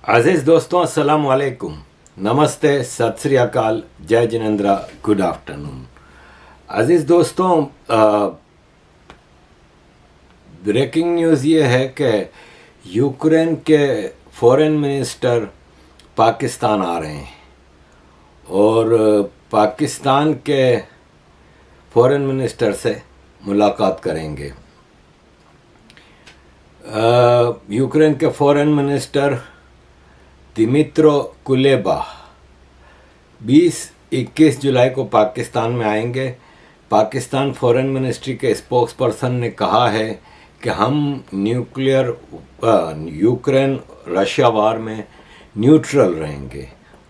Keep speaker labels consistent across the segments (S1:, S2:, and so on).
S1: अजीज़ दोस्तों, अस्सलाम वालेकुम, नमस्ते, सत श्री अकाल, जय जिनेंद्रा, गुड आफ्टरनून। अजीज़ दोस्तों, ब्रेकिंग न्यूज़ ये है कि यूक्रेन के फॉरेन मिनिस्टर पाकिस्तान आ रहे हैं और पाकिस्तान के फॉरेन मिनिस्टर से मुलाकात करेंगे। यूक्रेन के फॉरेन मिनिस्टर दिमित्रो कुलेबा 20-21 जुलाई को पाकिस्तान में आएंगे। पाकिस्तान फॉरेन मिनिस्ट्री के स्पोक्स पर्सन ने कहा है कि हम यूक्रेन रशिया वार में न्यूट्रल रहेंगे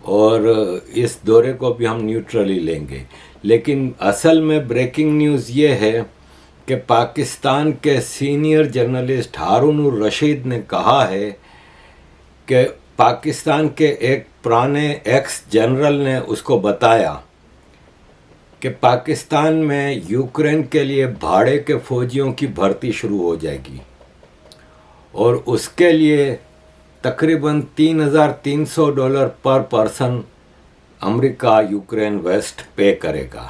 S1: और इस दौरे को भी हम न्यूट्रली लेंगे। लेकिन असल में ब्रेकिंग न्यूज़ ये है कि पाकिस्तान के सीनियर जर्नलिस्ट हारून रशीद ने कहा है कि पाकिस्तान के एक पुराने एक्स जनरल ने उसको बताया कि पाकिस्तान में यूक्रेन के लिए भाड़े के फ़ौजियों की भर्ती शुरू हो जाएगी और उसके लिए तकरीबन $3,300 पर पर्सन अमेरिका यूक्रेन वेस्ट पे करेगा।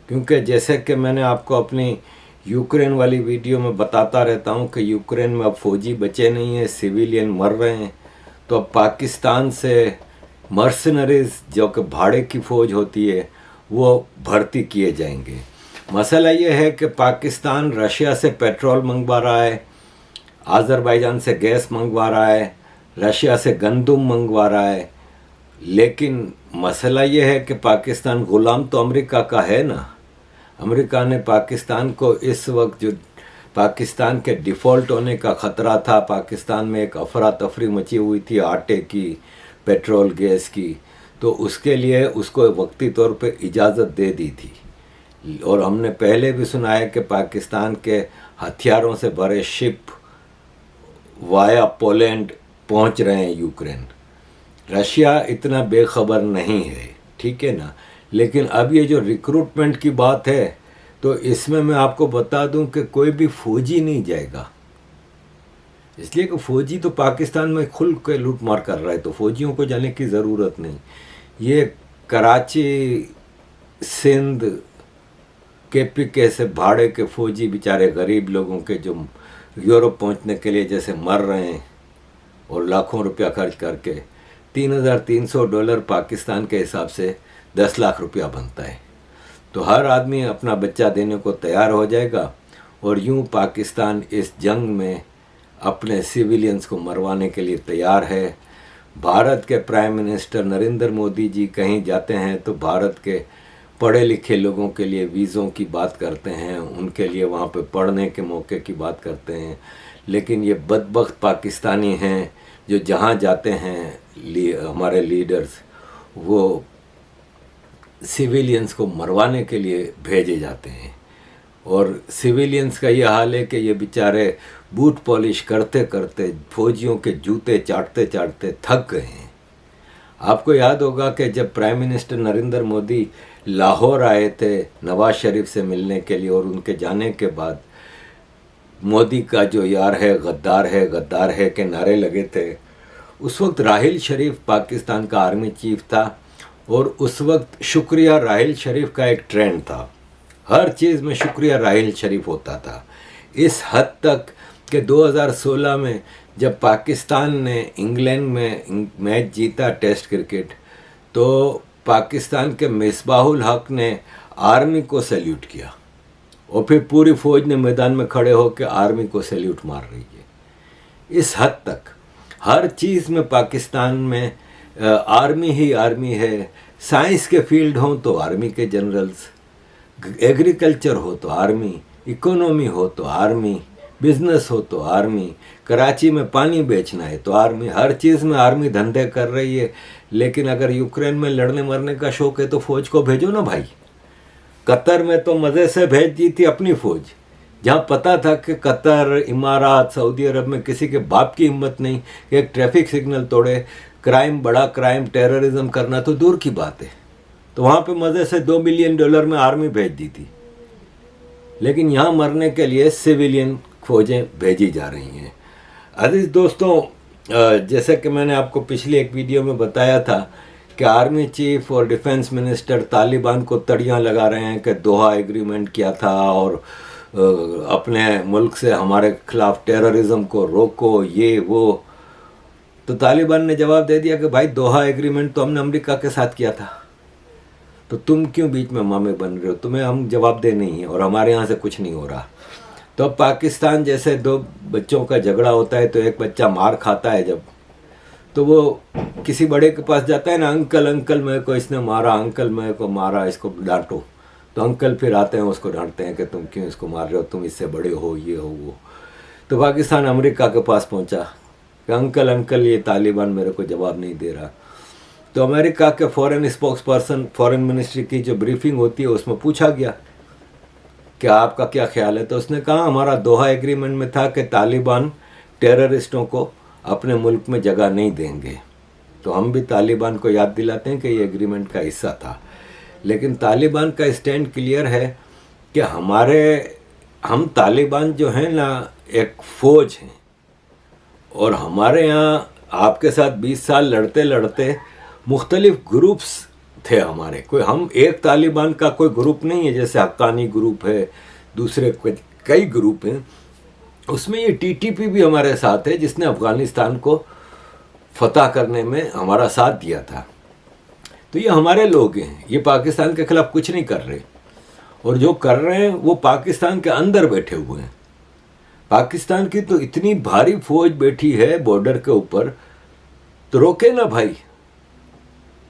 S1: क्योंकि जैसे कि मैंने आपको अपनी यूक्रेन वाली वीडियो में बताता रहता हूँ कि यूक्रेन में अब फ़ौजी बचे नहीं हैं, सिविलियन मर रहे हैं, तो अब पाकिस्तान से मर्सनरीज जो कि भाड़े की फ़ौज होती है वो भर्ती किए जाएंगे। मसला ये है कि पाकिस्तान रशिया से पेट्रोल मंगवा रहा है, आज़रबाईजान से गैस मंगवा रहा है, रशिया से गंदुम मंगवा रहा है, लेकिन मसला ये है कि पाकिस्तान ग़ुलाम तो अमेरिका का है ना। अमेरिका ने पाकिस्तान को इस वक्त जो पाकिस्तान के डिफ़ॉल्ट होने का ख़तरा था, पाकिस्तान में एक अफरा तफरी मची हुई थी आटे की, पेट्रोल गैस की, तो उसके लिए उसको वक्ती तौर पे इजाज़त दे दी थी। और हमने पहले भी सुना है कि पाकिस्तान के हथियारों से भरे शिप वाया पोलैंड पहुंच रहे हैं यूक्रेन। रशिया इतना बेखबर नहीं है, ठीक है ना। लेकिन अब ये जो रिक्रूटमेंट की बात है तो इसमें मैं आपको बता दूं कि कोई भी फ़ौजी नहीं जाएगा, इसलिए कि फ़ौजी तो पाकिस्तान में खुल के लूट मार कर रहा है, तो फ़ौजियों को जाने की ज़रूरत नहीं। ये कराची, सिंध, KPK से भाड़े के फ़ौजी बेचारे गरीब लोगों के जो यूरोप पहुंचने के लिए जैसे मर रहे हैं और लाखों रुपया खर्च करके, $3,300 पाकिस्तान के हिसाब से 10 लाख रुपया बनता है। तो हर आदमी अपना बच्चा देने को तैयार हो जाएगा और यूं पाकिस्तान इस जंग में अपने सिविलियंस को मरवाने के लिए तैयार है। भारत के प्राइम मिनिस्टर नरेंद्र मोदी जी कहीं जाते हैं तो भारत के पढ़े लिखे लोगों के लिए वीज़ों की बात करते हैं, उनके लिए वहाँ पे पढ़ने के मौके की बात करते हैं। लेकिन ये बदबख्त पाकिस्तानी हैं जो जहाँ जाते हैं हमारे लीडर्स, वो सिविलियंस को मरवाने के लिए भेजे जाते हैं। और सिविलियंस का ये हाल है कि ये बेचारे बूट पॉलिश करते करते, फौजियों के जूते चाटते चाटते थक गए हैं। आपको याद होगा कि जब प्राइम मिनिस्टर नरेंद्र मोदी लाहौर आए थे नवाज शरीफ से मिलने के लिए और उनके जाने के बाद मोदी का जो यार है गद्दार है के नारे लगे थे, उस वक्त राहिल शरीफ पाकिस्तान का आर्मी चीफ था और उस वक्त शुक्रिया राहिल शरीफ का एक ट्रेंड था, हर चीज़ में शुक्रिया राहिल शरीफ होता था। इस हद तक कि 2016 में जब पाकिस्तान ने इंग्लैंड में मैच जीता टेस्ट क्रिकेट, तो पाकिस्तान के मिसबाहुल हक ने आर्मी को सैल्यूट किया और फिर पूरी फ़ौज ने मैदान में खड़े होकर आर्मी को सैल्यूट मार रही है। इस हद तक हर चीज़ में पाकिस्तान में आर्मी ही आर्मी है। साइंस के फील्ड हों तो आर्मी के जनरल्स, एग्रीकल्चर हो तो आर्मी, इकोनॉमी हो तो आर्मी, बिजनेस हो तो आर्मी, कराची में पानी बेचना है तो आर्मी, हर चीज़ में आर्मी धंधे कर रही है। लेकिन अगर यूक्रेन में लड़ने मरने का शौक है तो फ़ौज को भेजो ना भाई। कतर में तो मज़े से भेज दी थी अपनी फ़ौज, जहाँ पता था कि कतर, इमारात, सऊदी अरब में किसी के बाप की हिम्मत नहीं कि एक ट्रैफिक सिग्नल तोड़े। क्राइम, बड़ा क्राइम, टेररिज्म करना तो दूर की बात है, तो वहाँ पे मज़े से $2 मिलियन में आर्मी भेज दी थी। लेकिन यहाँ मरने के लिए सिविलियन फ़ौजें भेजी जा रही हैं। अजीज़ दोस्तों, जैसा कि मैंने आपको पिछली एक वीडियो में बताया था कि आर्मी चीफ और डिफेंस मिनिस्टर तालिबान को तड़ियाँ लगा रहे हैं कि दोहा एग्रीमेंट किया था और अपने मुल्क से हमारे खिलाफ टेररिज्म को रोको, ये वो। तो तालिबान ने जवाब दे दिया कि भाई दोहा एग्रीमेंट तो हमने अमेरिका के साथ किया था, तो तुम क्यों बीच में मामे बन रहे हो, तुम्हें हम जवाब दे नहीं है और हमारे यहाँ से कुछ नहीं हो रहा। तो अब पाकिस्तान जैसे दो बच्चों का झगड़ा होता है तो एक बच्चा मार खाता है जब, तो वो किसी बड़े के पास जाता है ना, अंकल अंकल मेरे को इसने मारा, अंकल मेरे को मारा, इसको डांटो। तो अंकल फिर आते हैं उसको डांटते हैं कि तुम क्यों इसको मार रहे हो, तुम इससे बड़े हो, ये हो वो। तो पाकिस्तान अमेरिका के पास पहुंचा कि अंकल अंकल ये तालिबान मेरे को जवाब नहीं दे रहा। तो अमेरिका के foreign spokes person, foreign ministry की जो ब्रीफिंग होती है उसमें पूछा गया कि आपका क्या ख्याल है। तो उसने कहा हमारा दोहा एग्रीमेंट में था कि तालिबान टेररिस्टों को अपने मुल्क में जगह नहीं देंगे। तो हम भी तालिबान को याद दिलाते हैं कि ये एग्रीमेंट का हिस्सा था, लेकिन तालिबान का स्टैंड क्लियर है कि हम तालिबान जो है ना एक फ़ौज हैं, और हमारे यहाँ आपके साथ 20 साल लड़ते लड़ते मुख्तलिफ ग्रुप्स थे हमारे। कोई हम एक तालिबान का कोई ग्रुप नहीं है, जैसे हक्कानी ग्रुप है, दूसरे कई ग्रुप हैं। उसमें ये टीटीपी भी हमारे साथ है जिसने अफ़गानिस्तान को फतह करने में हमारा साथ दिया था। तो ये हमारे लोग हैं, ये पाकिस्तान के खिलाफ कुछ नहीं कर रहे, और जो कर रहे हैं वो पाकिस्तान के अंदर बैठे हुए हैं। पाकिस्तान की तो इतनी भारी फौज बैठी है बॉर्डर के ऊपर, तो रोके ना भाई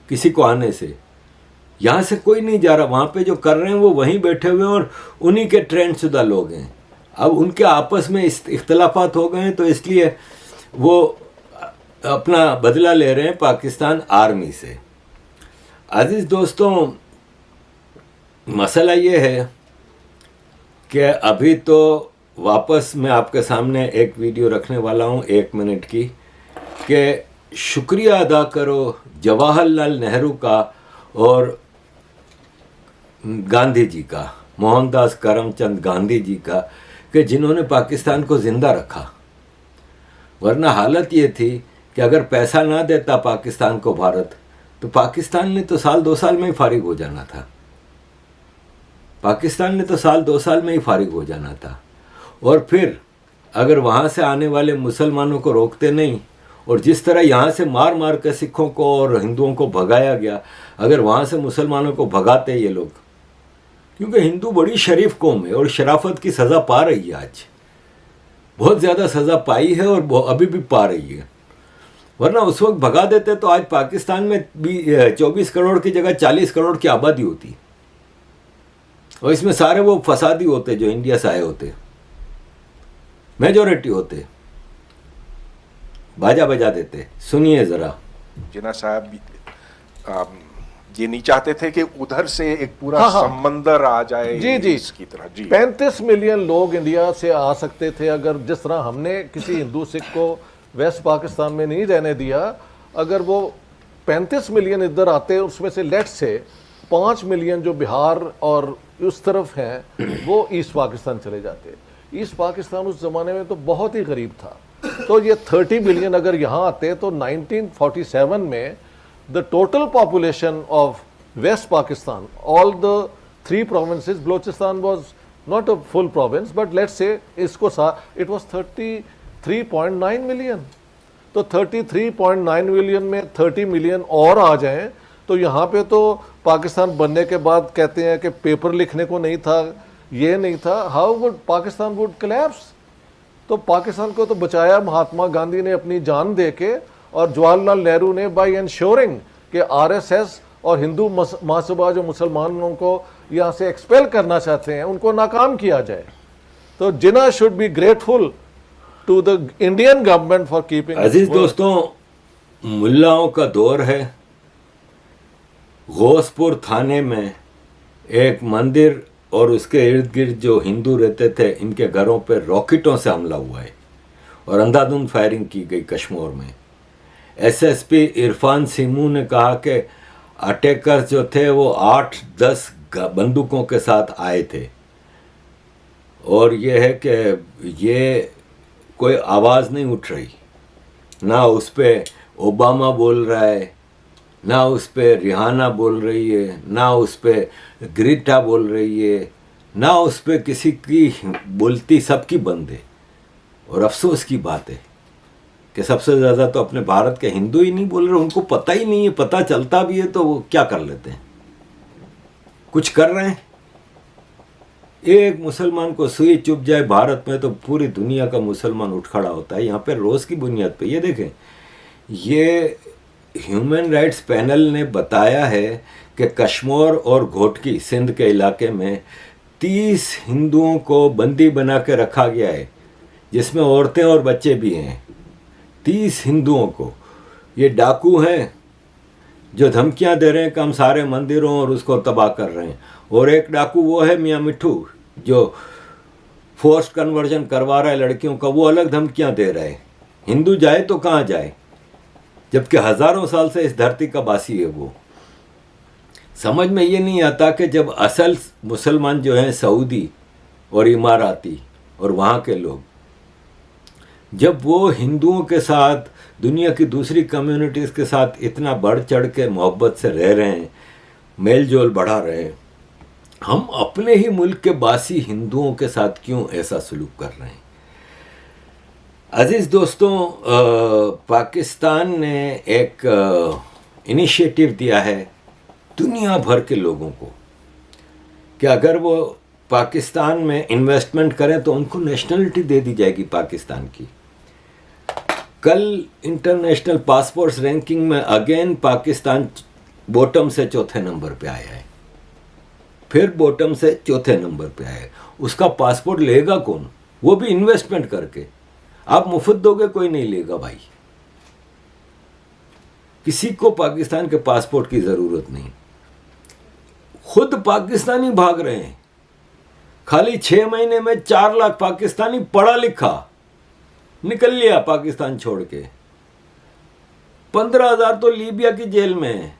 S1: किसी को आने से। यहाँ से कोई नहीं जा रहा, वहाँ पे जो कर रहे हैं वो वहीं बैठे हुए हैं और उन्हीं के ट्रेंड शुदा लोग हैं। अब उनके आपस में इख्तलाफात हो गए हैं, तो इसलिए वो अपना बदला ले रहे हैं पाकिस्तान आर्मी से। अजीज दोस्तों, मसला ये है कि अभी तो वापस मैं आपके सामने एक वीडियो रखने वाला हूँ 1 मिनट की, कि शुक्रिया अदा करो जवाहरलाल नेहरू का और गांधी जी का, मोहनदास करमचंद गांधी जी का, कि जिन्होंने पाकिस्तान को ज़िंदा रखा। वरना हालत ये थी कि अगर पैसा ना देता पाकिस्तान को भारत, तो पाकिस्तान ने तो साल 2 साल में ही फारिग हो जाना था। पाकिस्तान ने तो साल 2 साल में ही फारिग हो जाना था। और फिर अगर वहाँ से आने वाले मुसलमानों को रोकते नहीं, और जिस तरह यहाँ से मार मार कर सिखों को और हिंदुओं को भगाया गया, अगर वहाँ से मुसलमानों को भगाते ये लोग, क्योंकि हिंदू बड़ी शरीफ कौम है और शराफत की सज़ा पा रही है, आज बहुत ज़्यादा सज़ा पाई है और अभी भी पा रही है। वरना उस वक्त भगा देते तो आज पाकिस्तान में 24 करोड़ की जगह 40 करोड़ की आबादी होती, और इसमें सारे वो फसादी होते जो इंडिया से आए होते, मेजॉरिटी होते, बाजा बजा देते। सुनिए जरा।
S2: जिन्ना साहब ये नहीं चाहते थे कि उधर से एक पूरा समंदर आ जाए
S3: जी
S2: इसकी तरह। जी
S3: 35 मिलियन लोग इंडिया से आ सकते थे, अगर जिस तरह हमने किसी हिंदू सिख को वेस्ट पाकिस्तान में नहीं रहने दिया, अगर वो 35 मिलियन इधर आते, उसमें से लेट से 5 मिलियन जो बिहार और उस तरफ हैं वो ईस्ट पाकिस्तान चले जाते। ईस्ट पाकिस्तान उस ज़माने में तो बहुत ही गरीब था। तो ये 30 मिलियन अगर यहाँ आते तो 1947 में the total population of west Pakistan, all the 3 provinces, Balochistan was not a full province, but let's say इसको it was 33.9 मिलियन। तो 33.9 मिलियन में 30 मिलियन और आ जाएं, तो यहाँ पे तो पाकिस्तान बनने के बाद कहते हैं कि पेपर लिखने को नहीं था, ये नहीं था, how would Pakistan would collapse. तो पाकिस्तान को तो बचाया महात्मा गांधी ने अपनी जान दे के, और जवाहरलाल नेहरू ने बाय इंश्योरिंग कि आरएसएस और हिंदू महासभा जो मुसलमानों को यहाँ से एक्सपेल करना चाहते हैं उनको नाकाम किया जाए। तो Jinnah should be grateful to the Indian government for keeping.
S1: अजीज दोस्तों, मुल्लाओं का दौर है। गौसपुर थाने में एक मंदिर और उसके इर्द गिर्द जो हिंदू रहते थे, इनके घरों पर रॉकेटों से हमला हुआ है और अंधाधुंध फायरिंग की गई कश्मीर में। एसएसपी इरफान सिमू ने कहा कि अटैकर्स जो थे वो 8-10 बंदूकों के साथ आए थे, और ये है कि ये कोई आवाज़ नहीं उठ रही। ना उस पे ओबामा बोल रहा है, ना उस पे रिहाना बोल रही है, ना उस पे ग्रीटा बोल रही है, ना उस पे किसी की बोलती, सबकी बंद है। और अफसोस की बात है कि सबसे ज़्यादा तो अपने भारत के हिंदू ही नहीं बोल रहे, उनको पता ही नहीं है, पता चलता भी है तो वो क्या कर लेते हैं, कुछ कर रहे हैं। एक मुसलमान को सुई चुभ जाए भारत में तो पूरी दुनिया का मुसलमान उठ खड़ा होता है। यहाँ पे रोज़ की बुनियाद पे ये देखें, ये ह्यूमन राइट्स पैनल ने बताया है कि कश्मीर और घोटकी सिंध के इलाके में 30 हिंदुओं को बंदी बना के रखा गया है, जिसमें औरतें और बच्चे भी हैं। 30 हिंदुओं को, ये डाकू हैं जो धमकियां दे रहे हैं कि हम सारे मंदिरों और उसको तबाह कर रहे हैं। और एक डाकू वो है मियाँ मिट्ठू जो फोर्स्ड कन्वर्जन करवा रहा है लड़कियों का, वो अलग धमकियां दे रहा है। हिंदू जाए तो कहाँ जाए, जबकि हजारों साल से इस धरती का बासी है वो। समझ में ये नहीं आता कि जब असल मुसलमान जो हैं सऊदी और इमाराती और वहाँ के लोग, जब वो हिंदुओं के साथ, दुनिया की दूसरी कम्युनिटीज़ के साथ इतना बढ़ चढ़ के मोहब्बत से रह रहे हैं, मेल जोल बढ़ा रहे हैं, हम अपने ही मुल्क के बासी हिंदुओं के साथ क्यों ऐसा सलूक कर रहे हैं। अजीज़ दोस्तों, पाकिस्तान ने एक इनिशिएटिव दिया है दुनिया भर के लोगों को कि अगर वो पाकिस्तान में इन्वेस्टमेंट करें तो उनको नेशनलिटी दे दी जाएगी पाकिस्तान की। कल इंटरनेशनल पासपोर्ट्स रैंकिंग में अगेन पाकिस्तान बॉटम से चौथे नंबर पे आया है, फिर बॉटम से चौथे नंबर पे आया है। उसका पासपोर्ट लेगा कौन, वो भी इन्वेस्टमेंट करके। आप मुफ्त दोगे, कोई नहीं लेगा भाई। किसी को पाकिस्तान के पासपोर्ट की जरूरत नहीं, खुद पाकिस्तानी भाग रहे हैं। खाली 6 महीने में 4 लाख पाकिस्तानी पढ़ा लिखा निकल लिया पाकिस्तान छोड़ के। 15,000 तो लीबिया की जेल में है।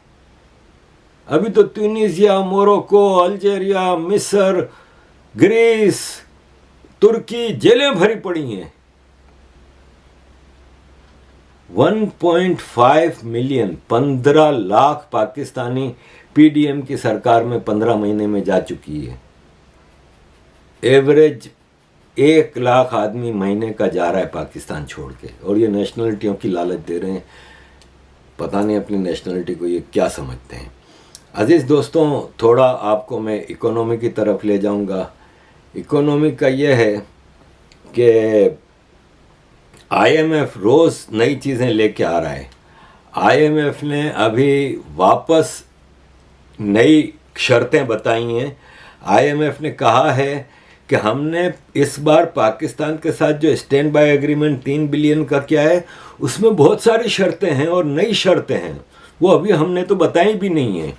S1: अभी तो ट्यूनीसिया, मोरक्को, अल्जीरिया, मिस्र, ग्रीस, तुर्की जेलें भरी पड़ी हैं। 1.5 मिलियन, 15 लाख पाकिस्तानी पीडीएम की सरकार में 15 महीने में जा चुकी है। एवरेज 1 लाख आदमी महीने का जा रहा है पाकिस्तान छोड़ के, और ये नेशनलिटियों की लालच दे रहे हैं। पता नहीं अपनी नेशनलिटी को ये क्या समझते हैं। अजीज़ दोस्तों, थोड़ा आपको मैं इकोनॉमी की तरफ ले जाऊंगा। इकोनॉमी का ये है कि आईएमएफ रोज़ नई चीज़ें लेके आ रहा है। आईएमएफ ने अभी वापस नई शर्तें बताई हैं। आईएमएफ ने कहा है कि हमने इस बार पाकिस्तान के साथ जो स्टैंड बाय एग्रीमेंट 3 बिलियन का किया है, उसमें बहुत सारी शर्तें हैं और नई शर्तें हैं, वो अभी हमने तो बताई भी नहीं है।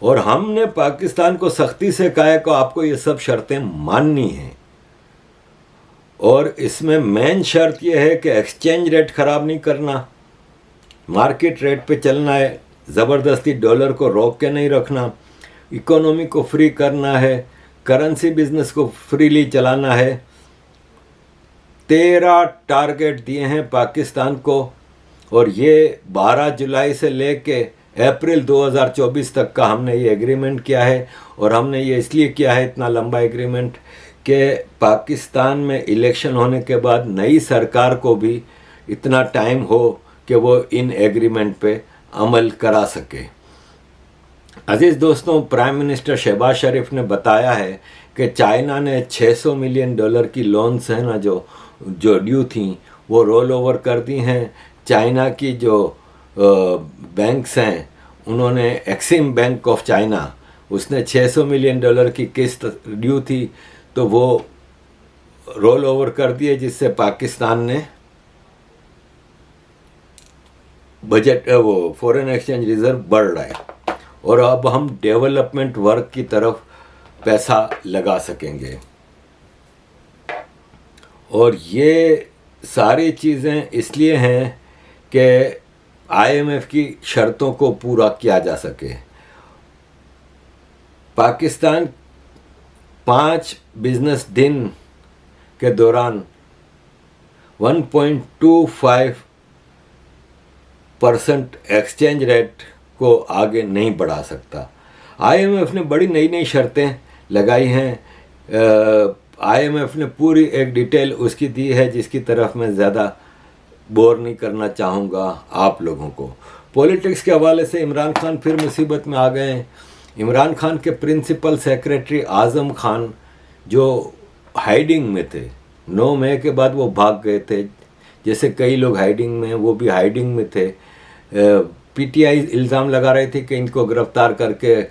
S1: और हमने पाकिस्तान को सख्ती से कहा है कि आपको ये सब शर्तें माननी हैं। और इसमें मेन शर्त यह है कि एक्सचेंज रेट ख़राब नहीं करना, मार्केट रेट पे चलना है, ज़बरदस्ती डॉलर को रोक के नहीं रखना, इकोनॉमी को फ्री करना है, करेंसी बिजनेस को फ्रीली चलाना है। 13 टारगेट दिए हैं पाकिस्तान को, और ये 12 जुलाई से लेके अप्रैल 2024 तक का हमने ये एग्रीमेंट किया है। और हमने ये इसलिए किया है इतना लंबा एग्रीमेंट कि पाकिस्तान में इलेक्शन होने के बाद नई सरकार को भी इतना टाइम हो कि वो इन एग्रीमेंट पे अमल करा सके। अजीज़ दोस्तों, प्राइम मिनिस्टर शहबाज शरीफ ने बताया है कि चाइना ने $600 मिलियन की लोन्स हैं ना जो ड्यू थी, वो रोल ओवर कर दी हैं। चाइना की जो बैंक्स हैं, उन्होंने एक्सिम बैंक ऑफ चाइना, उसने $600 मिलियन की किस्त ड्यू थी, तो वो रोल ओवर कर दिए, जिससे पाकिस्तान ने बजट वो फॉरेन एक्सचेंज रिजर्व बढ़ रहा है। और अब हम डेवलपमेंट वर्क की तरफ पैसा लगा सकेंगे। और ये सारी चीज़ें इसलिए हैं कि आईएमएफ की शर्तों को पूरा किया जा सके। पाकिस्तान 5 बिजनेस दिन के दौरान 1.25 परसेंट एक्सचेंज रेट को आगे नहीं बढ़ा सकता। IMF ने बड़ी नई नई शर्तें लगाई हैं। IMF ने पूरी एक डिटेल उसकी दी है, जिसकी तरफ मैं ज़्यादा बोर नहीं करना चाहूँगा आप लोगों को। पॉलिटिक्स के हवाले से इमरान खान फिर मुसीबत में आ गए हैं। इमरान खान के प्रिंसिपल सेक्रेटरी आज़म खान जो हाइडिंग में थे, 9 मई के बाद वो भाग गए थे। जैसे कई लोग हाइडिंग में, वो भी हाइडिंग में थे। PTI इल्ज़ाम लगा रही थी कि इनको गिरफ्तार करके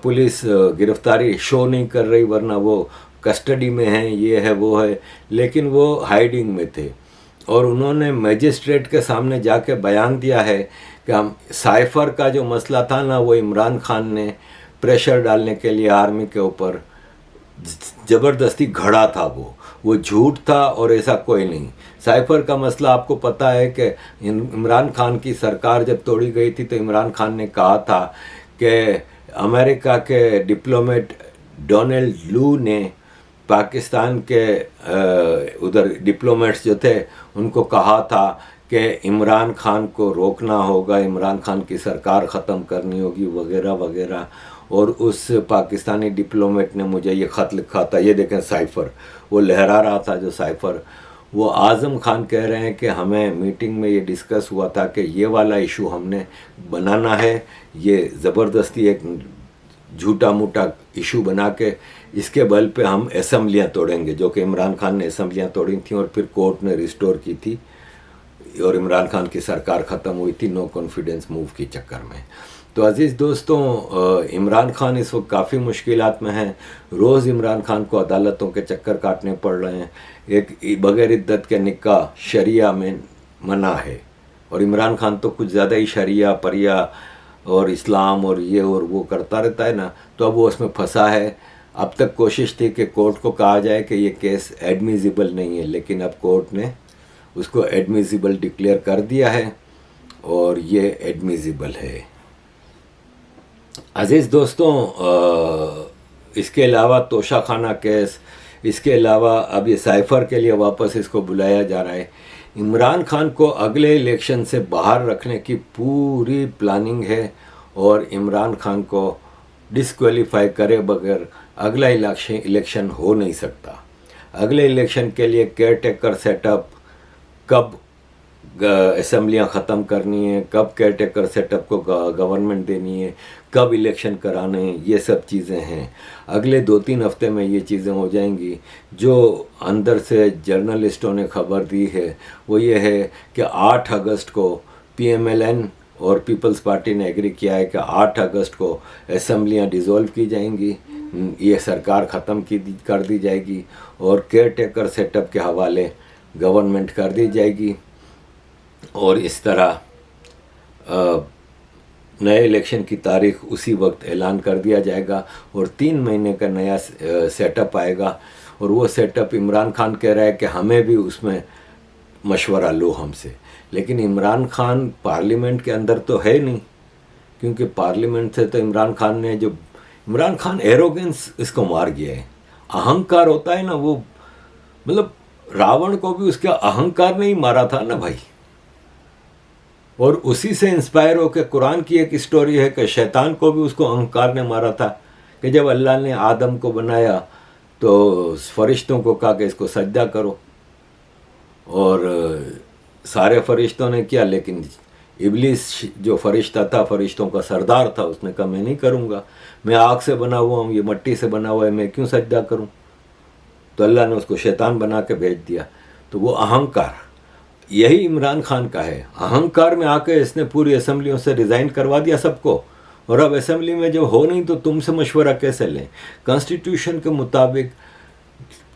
S1: पुलिस गिरफ्तारी शो नहीं कर रही, वरना वो कस्टडी में हैं, ये है वो है, लेकिन वो हाइडिंग में थे। और उन्होंने मजिस्ट्रेट के सामने जाके बयान दिया है कि हम साइफर का जो मसला था ना, वो इमरान खान ने प्रेशर डालने के लिए आर्मी के ऊपर ज़बरदस्ती घड़ा था, वो झूठ था और ऐसा कोई नहीं। साइफर का मसला आपको पता है कि इमरान खान की सरकार जब तोड़ी गई थी तो इमरान खान ने कहा था कि अमेरिका के डिप्लोमेट डोनाल्ड लू ने पाकिस्तान के उधर डिप्लोमेट्स जो थे उनको कहा था कि इमरान खान को रोकना होगा, इमरान खान की सरकार ख़त्म करनी होगी वगैरह वगैरह। और उस पाकिस्तानी डिप्लोमेट ने मुझे ये ख़त लिखा था, ये देखें साइफर, वो लहरा रहा था जो साइफर। वो आज़म खान कह रहे हैं कि हमें मीटिंग में ये डिस्कस हुआ था कि ये वाला इशू हमने बनाना है, ये ज़बरदस्ती एक झूठा मूठा इशू बना के इसके बल पे हम असम्बलियाँ तोड़ेंगे, जो कि इमरान खान ने असम्बलियाँ तोड़ी थी और फिर कोर्ट ने रिस्टोर की थी और इमरान खान की सरकार ख़त्म हुई थी नो कॉन्फिडेंस मूव के चक्कर में। तो अज़ीज़ दोस्तों, इमरान खान इस वक्त काफ़ी मुश्किलात में हैं। रोज़ इमरान खान को अदालतों के चक्कर काटने पड़ रहे हैं। एक बग़ैर इद्दत के निकाह शरिया में मना है और इमरान खान तो कुछ ज़्यादा ही शरिया परिया और इस्लाम और ये और वो करता रहता है ना, तो अब वो उसमें फंसा है। अब तक कोशिश थी कि कोर्ट को कहा जाए कि ये केस एडमिसिबल नहीं है, लेकिन अब कोर्ट ने उसको एडमिसिबल डिक्लेयर कर दिया है और ये एडमिसिबल है। अज़ीज़ दोस्तों, इसके अलावा तोशाखाना केस, इसके अलावा अब ये साइफर के लिए वापस इसको बुलाया जा रहा है। इमरान खान को अगले इलेक्शन से बाहर रखने की पूरी प्लानिंग है और इमरान खान को डिस्क्वालीफाई करे बगैर अगला इलेक्शन हो नहीं सकता। अगले इलेक्शन के लिए केयर टेकर सेटअप, कब असम्बलियाँ ख़त्म करनी है, कब केयर टेकर सेटअप को गवर्नमेंट देनी है, कब इलेक्शन कराने हैं, ये सब चीज़ें हैं। अगले 2-3 हफ्ते में ये चीज़ें हो जाएंगी। जो अंदर से जर्नलिस्टों ने खबर दी है वो ये है कि 8 अगस्त को PMLN और पीपल्स पार्टी ने एग्री किया है कि 8 अगस्त को असम्बलियाँ डिज़ोल्व की जाएंगी, ये सरकार ख़त्म कर दी जाएगी और केयर टेकर सेटअप के हवाले गवर्नमेंट कर दी जाएगी और इस तरह नए इलेक्शन की तारीख उसी वक्त ऐलान कर दिया जाएगा और 3 महीने का नया सेटअप आएगा। और वो सेटअप इमरान खान कह रहा है कि हमें भी उसमें मशवरा लो हमसे, लेकिन इमरान खान पार्लियामेंट के अंदर तो है नहीं, क्योंकि पार्लियामेंट से तो इमरान खान एरोगेंस इसको मार गया है। अहंकार होता है ना, वो मतलब रावण को भी उसके अहंकार ने ही मारा था ना भाई। और उसी से इंस्पायर होकर कुरान की एक स्टोरी है कि शैतान को भी उसको अहंकार ने मारा था कि जब अल्लाह ने आदम को बनाया तो फरिश्तों को कहा कि इसको सजदा करो, और सारे फरिश्तों ने किया, लेकिन इब्लीस जो फरिश्ता था, फरिश्तों का सरदार था, उसने कहा मैं नहीं करूँगा, मैं आग से बना हुआ हूँ, ये मट्टी से बना हुआ है, मैं क्यों सजदा करूँ। तो अल्लाह ने उसको शैतान बना के भेज दिया। तो वो अहंकार, यही इमरान खान का है। अहंकार में आके इसने पूरी असेंबलियों से रिज़ाइन करवा दिया सबको, और अब असेंबली में जब हो नहीं तो तुमसे मशवरा कैसे लें। कॉन्स्टिट्यूशन के मुताबिक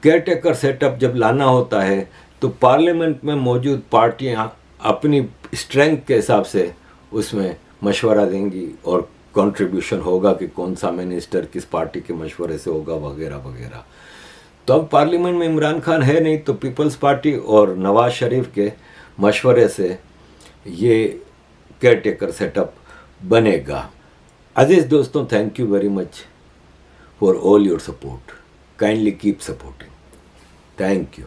S1: केयर टेकर सेटअप जब लाना होता है तो पार्लियामेंट में मौजूद पार्टियां अपनी स्ट्रेंथ के हिसाब से उसमें मशवरा देंगी और कंट्रीब्यूशन होगा कि कौन सा मिनिस्टर किस पार्टी के मशवरे से होगा वगैरह वगैरह। तो अब पार्लियामेंट में इमरान खान है नहीं, तो पीपल्स पार्टी और नवाज शरीफ के मशवरे से ये केयर टेकर सेटअप बनेगा। अजीज़ दोस्तों, thank you very much for all your support. Kindly keep supporting. Thank you.